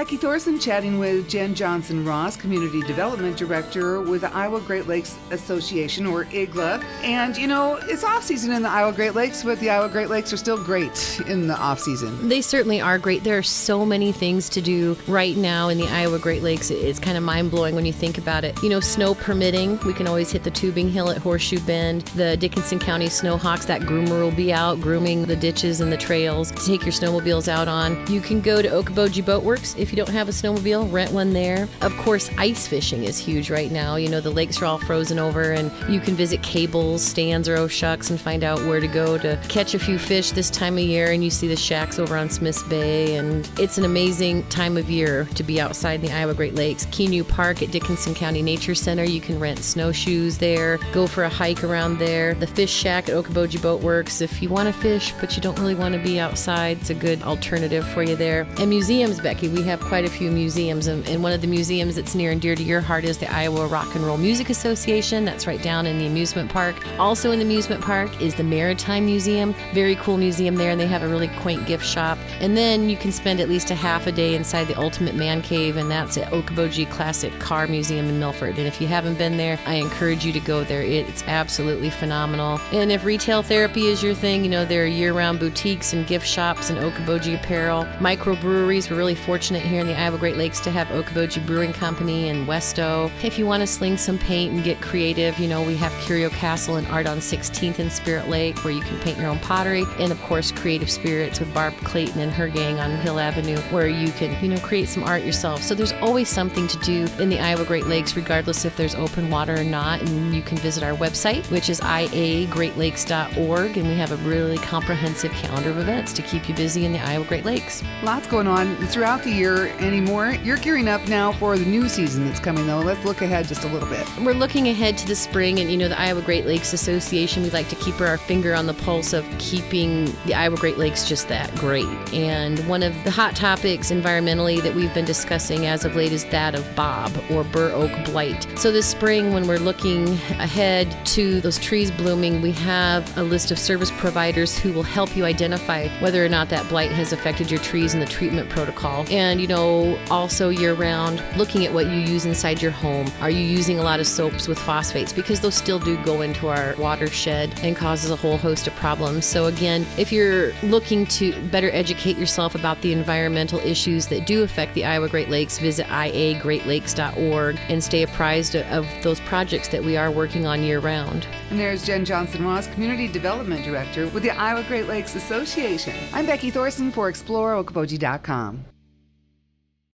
Becky Thorson chatting with Jen Johnson Ross, Community Development Director with the Iowa Great Lakes Association, or IGLA. And, you know, it's off-season in the Iowa Great Lakes, but the Iowa Great Lakes are still great in the off-season. They certainly are great. There are so many things to do right now in the Iowa Great Lakes. It's kind of mind-blowing when you think about it. You know, snow permitting, we can always hit the tubing hill at Horseshoe Bend. The Dickinson County Snowhawks, that groomer will be out grooming the ditches and the trails to take your snowmobiles out on. You can go to Okoboji Boat Works if you don't have a snowmobile, rent one there. Of course, ice fishing is huge right now. You know, the lakes are all frozen over, and you can visit Cables, Stands, or O'Shucks and find out where to go to catch a few fish this time of year. And you see the shacks over on Smith's Bay, and it's an amazing time of year to be outside in the Iowa Great Lakes. Kenew Park at Dickinson County Nature Center, you can rent snowshoes there, go for a hike around there. The Fish Shack at Okoboji Boat Works, if you want to fish but you don't really want to be outside, it's a good alternative for you there. And museums, Becky, we have quite a few museums, and one of the museums that's near and dear to your heart is the Iowa Rock and Roll Music Association. That's right down in the amusement park. Also in the amusement park is the Maritime Museum. Very cool museum there, and they have a really quaint gift shop. And then you can spend at least a half a day inside the Ultimate Man Cave, and that's at Okoboji Classic Car Museum in Milford. And if you haven't been there, I encourage you to go there. It's absolutely phenomenal. And if retail therapy is your thing, you know, there are year-round boutiques and gift shops and Okoboji apparel. Microbreweries, we're really fortunate here in the Iowa Great Lakes to have Okoboji Brewing Company and Westo. If you want to sling some paint and get creative, you know, we have Curio Castle and Art on 16th in Spirit Lake, where you can paint your own pottery. And of course, Creative Spirits with Barb Clayton and her gang on Hill Avenue, where you can, you know, create some art yourself. So there's always something to do in the Iowa Great Lakes, regardless if there's open water or not. And you can visit our website, which is iagreatlakes.org, and we have a really comprehensive calendar of events to keep you busy in the Iowa Great Lakes. Lots going on throughout the year anymore. You're gearing up now for the new season that's coming, though. Let's look ahead just a little bit. We're looking ahead to the spring, and, you know, the Iowa Great Lakes Association, we like to keep our finger on the pulse of keeping the Iowa Great Lakes just that great. And one of the hot topics environmentally that we've been discussing as of late is that of bob, or bur oak blight. So this spring, when we're looking ahead to those trees blooming, we have a list of service providers who will help you identify whether or not that blight has affected your trees and the treatment protocol. And, you know, also year-round, looking at what you use inside your home. Are you using a lot of soaps with phosphates? Because those still do go into our watershed and causes a whole host of problems. So again, if you're looking to better educate yourself about the environmental issues that do affect the Iowa Great Lakes, visit iagreatlakes.org and stay apprised of those projects that we are working on year-round. And there's Jen Johnson Ross, Community Development Director with the Iowa Great Lakes Association. I'm Becky Thorson for ExploreOkoboji.com.